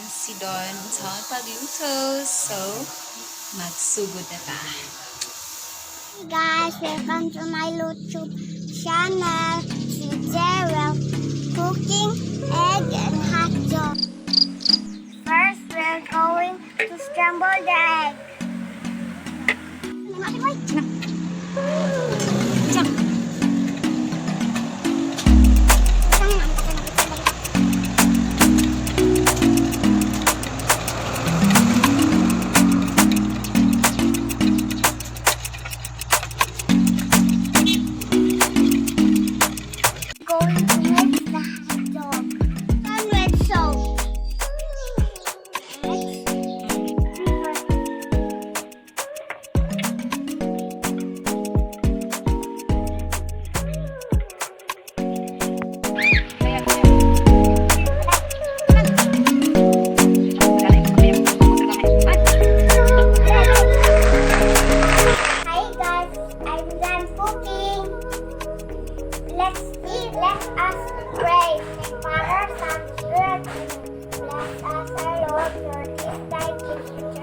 si Don sa pagluto. So, magsugod na ta. Hey guys, welcome to my YouTube channel. Si Gerald cooking egg and hot dog. First, we're going to scramble the egg. Going to mix the hot dog. Done with salt. Hi guys, I'm done cooking. Let's eat. Let us pray. Father, Son, Spirit. Bless us, our Lord, your this thy gift.